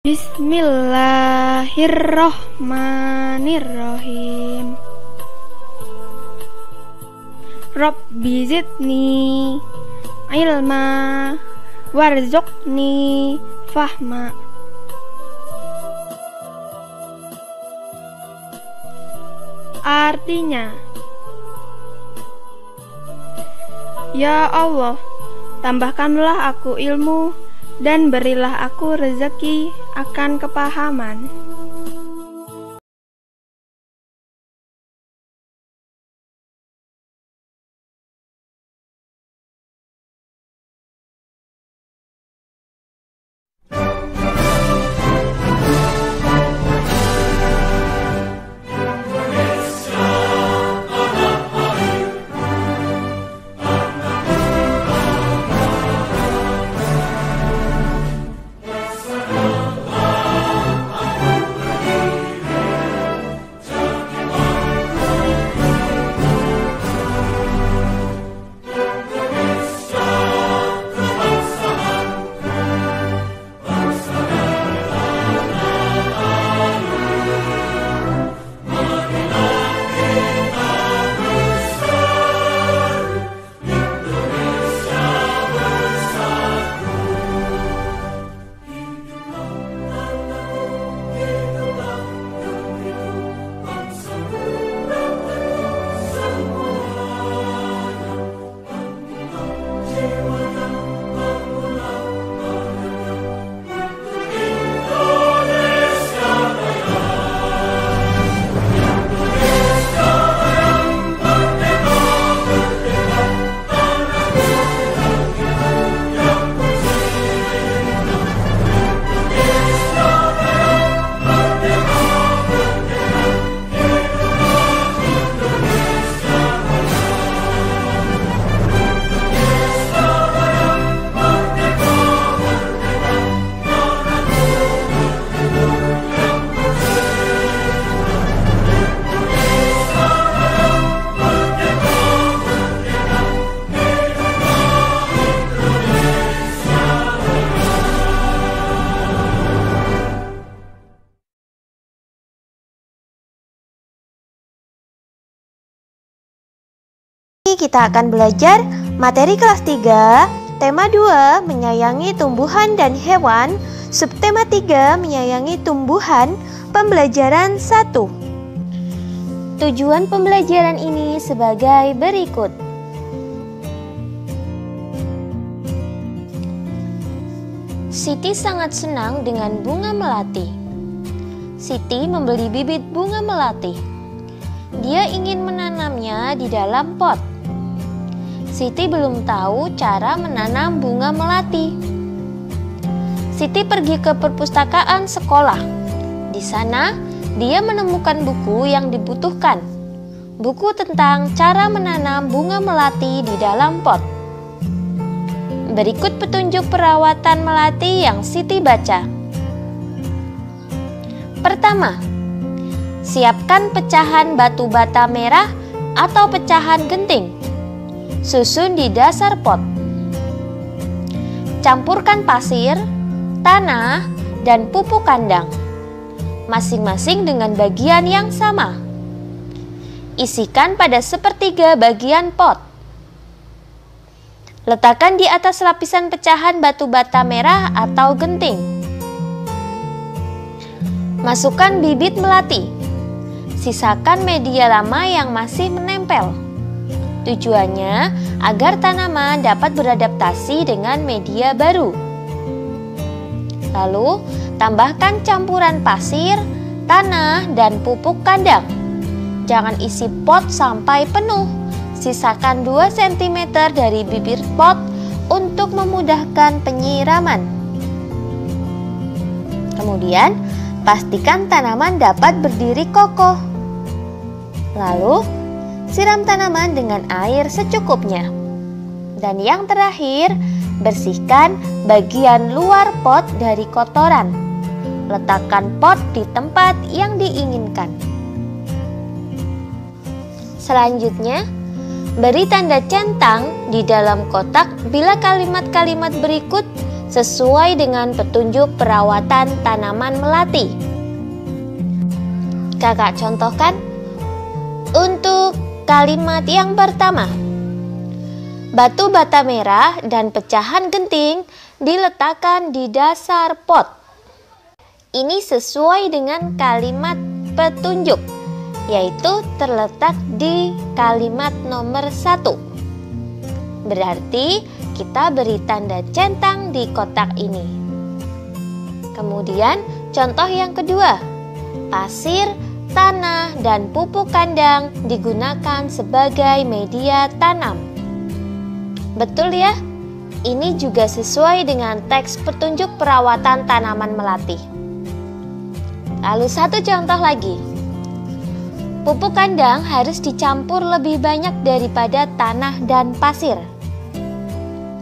Bismillahirrohmanirrohim. Rabbi zidni ilma warzuqni fahma. Artinya, ya Allah, tambahkanlah aku ilmu dan berilah aku rezeki akan kepahaman. Kita akan belajar materi kelas 3, tema 2, menyayangi tumbuhan dan hewan, subtema 3, menyayangi tumbuhan, pembelajaran 1. Tujuan pembelajaran ini sebagai berikut. Siti sangat senang dengan bunga melati. Siti membeli bibit bunga melati. Dia ingin menanamnya di dalam pot. Siti belum tahu cara menanam bunga melati. Siti pergi ke perpustakaan sekolah. Di sana, dia menemukan buku yang dibutuhkan. Buku tentang cara menanam bunga melati di dalam pot. Berikut petunjuk perawatan melati yang Siti baca. Pertama, siapkan pecahan batu bata merah atau pecahan genting. Susun di dasar pot. Campurkan pasir, tanah, dan pupuk kandang, masing-masing dengan bagian yang sama. Isikan pada sepertiga bagian pot. Letakkan di atas lapisan pecahan batu bata merah atau genting. Masukkan bibit melati. Sisakan media lama yang masih menempel. Tujuannya agar tanaman dapat beradaptasi dengan media baru. Lalu, tambahkan campuran pasir, tanah, dan pupuk kandang. Jangan isi pot sampai penuh. Sisakan 2 cm dari bibir pot untuk memudahkan penyiraman. Kemudian, pastikan tanaman dapat berdiri kokoh. Lalu, siram tanaman dengan air secukupnya. Dan yang terakhir, bersihkan bagian luar pot dari kotoran. Letakkan pot di tempat yang diinginkan. Selanjutnya, beri tanda centang di dalam kotak bila kalimat-kalimat berikut sesuai dengan petunjuk perawatan tanaman melati. Kakak contohkan. Untuk kalimat yang pertama, batu bata merah dan pecahan genting diletakkan di dasar pot. Ini sesuai dengan kalimat petunjuk, yaitu terletak di kalimat nomor 1. Berarti kita beri tanda centang di kotak ini. Kemudian contoh yang kedua, pasir, tanah, dan pupuk kandang digunakan sebagai media tanam. Betul ya? Ini juga sesuai dengan teks petunjuk perawatan tanaman melati. Lalu satu contoh lagi. Pupuk kandang harus dicampur lebih banyak daripada tanah dan pasir.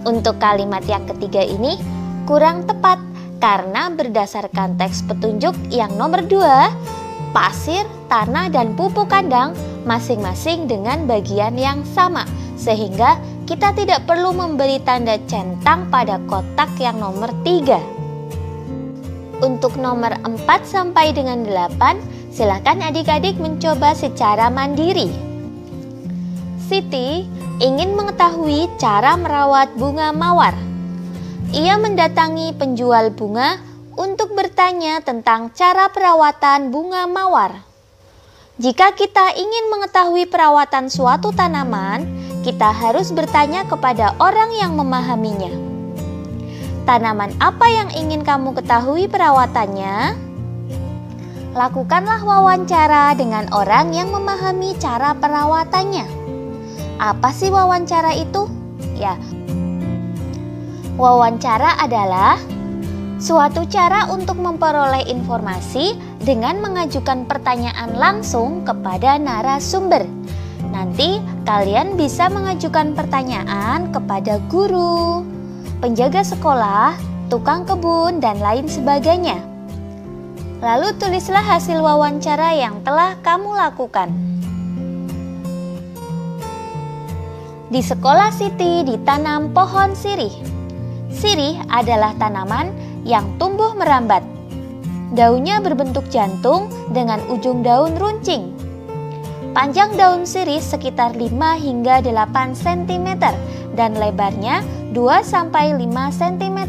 Untuk kalimat yang ketiga ini kurang tepat karena berdasarkan teks petunjuk yang nomor 2, pasir, tanah, dan pupuk kandang masing-masing dengan bagian yang sama, sehingga kita tidak perlu memberi tanda centang pada kotak yang nomor 3. Untuk nomor 4 sampai dengan 8, silakan adik-adik mencoba secara mandiri. Siti ingin mengetahui cara merawat bunga mawar. Ia mendatangi penjual bunga untuk bertanya tentang cara perawatan bunga mawar. Jika kita ingin mengetahui perawatan suatu tanaman, kita harus bertanya kepada orang yang memahaminya. Tanaman apa yang ingin kamu ketahui perawatannya? Lakukanlah wawancara dengan orang yang memahami cara perawatannya. Apa sih wawancara itu? Ya, wawancara adalah suatu cara untuk memperoleh informasi dengan mengajukan pertanyaan langsung kepada narasumber. Nanti kalian bisa mengajukan pertanyaan kepada guru, penjaga sekolah, tukang kebun, dan lain sebagainya. Lalu tulislah hasil wawancara yang telah kamu lakukan. Di sekolah Siti ditanam pohon sirih. Sirih adalah tanaman yang tumbuh merambat. Daunnya berbentuk jantung dengan ujung daun runcing. Panjang daun sirih sekitar 5 hingga 8 cm dan lebarnya 2-5 cm.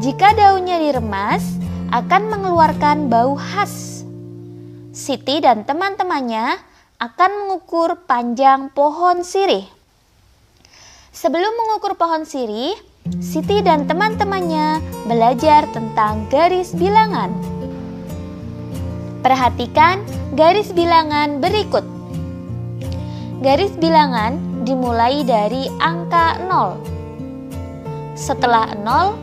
Jika daunnya diremas, akan mengeluarkan bau khas. Siti dan teman-temannya akan mengukur panjang pohon sirih. Sebelum mengukur pohon sirih, Siti dan teman-temannya belajar tentang garis bilangan. Perhatikan garis bilangan berikut. Garis bilangan dimulai dari angka 0. Setelah 0,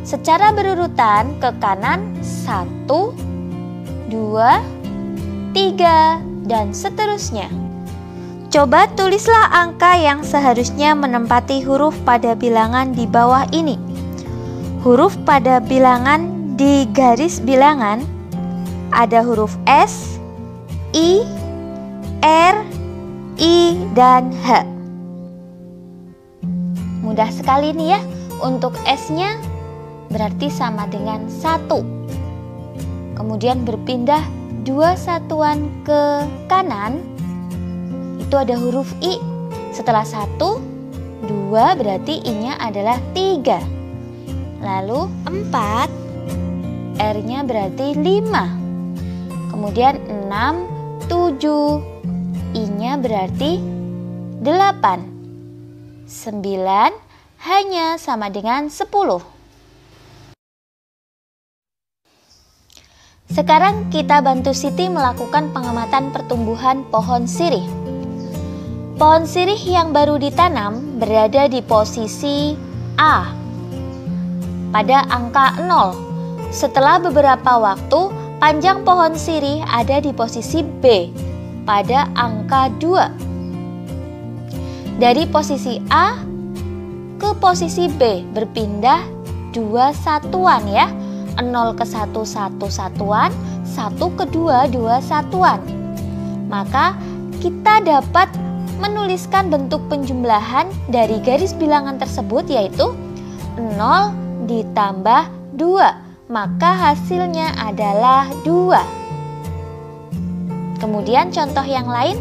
secara berurutan ke kanan 1, 2, 3, dan seterusnya. Coba tulislah angka yang seharusnya menempati huruf pada bilangan di bawah ini. Huruf pada bilangan di garis bilangan ada huruf S, I, R, I, dan H. Mudah sekali nih ya. Untuk S-nya berarti sama dengan 1. Kemudian berpindah 2 satuan ke kanan, itu ada huruf I. Setelah 1, 2 berarti I-nya adalah 3. Lalu 4, R-nya berarti 5. Kemudian 6, 7, I-nya berarti 8. 9 hanya sama dengan 10. Sekarang kita bantu Siti melakukan pengamatan pertumbuhan pohon sirih. Pohon sirih yang baru ditanam berada di posisi A pada angka 0. Setelah beberapa waktu, panjang pohon sirih ada di posisi B pada angka 2. Dari posisi A ke posisi B berpindah 2 satuan ya. 0 ke 1, 1 satuan, 1 ke 2, 2 satuan. Maka kita dapat menuliskan bentuk penjumlahan dari garis bilangan tersebut, yaitu 0 ditambah 2, maka hasilnya adalah 2. Kemudian contoh yang lain.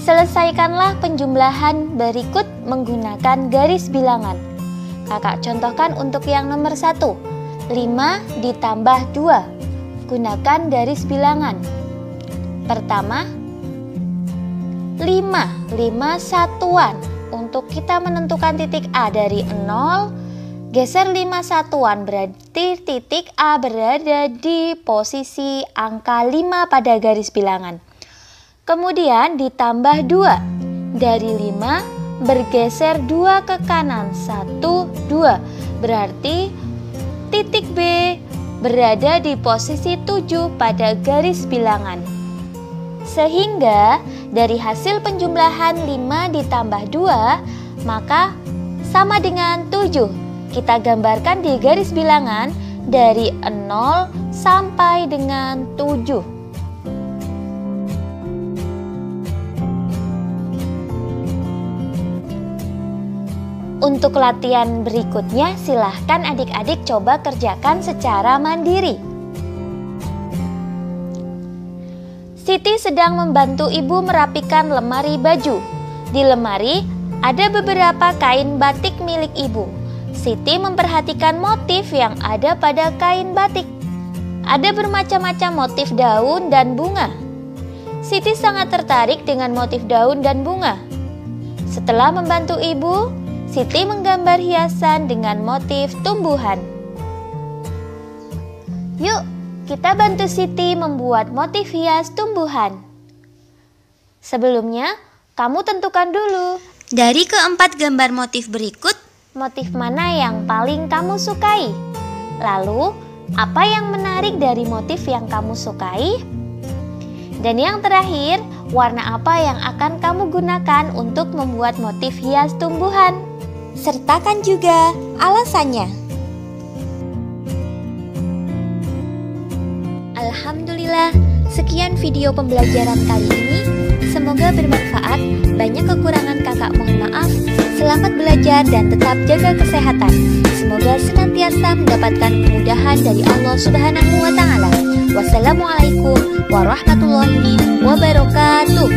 Selesaikanlah penjumlahan berikut menggunakan garis bilangan. Kakak contohkan untuk yang nomor 1. 5 ditambah 2. Gunakan garis bilangan. Pertama, 5 satuan. Untuk kita menentukan titik A dari 0, geser 5 satuan, berarti titik A berada di posisi angka 5 pada garis bilangan. Kemudian ditambah 2. Dari 5 bergeser 2 ke kanan, 1, 2. Berarti titik B berada di posisi 7 pada garis bilangan. Sehingga dari hasil penjumlahan 5 ditambah 2, maka sama dengan 7. Kita gambarkan di garis bilangan dari 0 sampai dengan 7. Untuk latihan berikutnya, silahkan adik-adik coba kerjakan secara mandiri. Siti sedang membantu ibu merapikan lemari baju. Di lemari ada beberapa kain batik milik ibu. Siti memperhatikan motif yang ada pada kain batik. Ada bermacam-macam motif daun dan bunga. Siti sangat tertarik dengan motif daun dan bunga. Setelah membantu ibu, Siti menggambar hiasan dengan motif tumbuhan. Yuk, kita bantu Siti membuat motif hias tumbuhan. Sebelumnya, kamu tentukan dulu dari keempat gambar motif berikut, motif mana yang paling kamu sukai. Lalu, apa yang menarik dari motif yang kamu sukai? Dan yang terakhir, warna apa yang akan kamu gunakan untuk membuat motif hias tumbuhan? Sertakan juga alasannya. Alhamdulillah, sekian video pembelajaran kali ini. Semoga bermanfaat. Banyak kekurangan kakak mohon maaf. Selamat belajar dan tetap jaga kesehatan. Semoga senantiasa mendapatkan kemudahan dari Allah Subhanahu wa Ta'ala. Wassalamualaikum warahmatullahi wabarakatuh.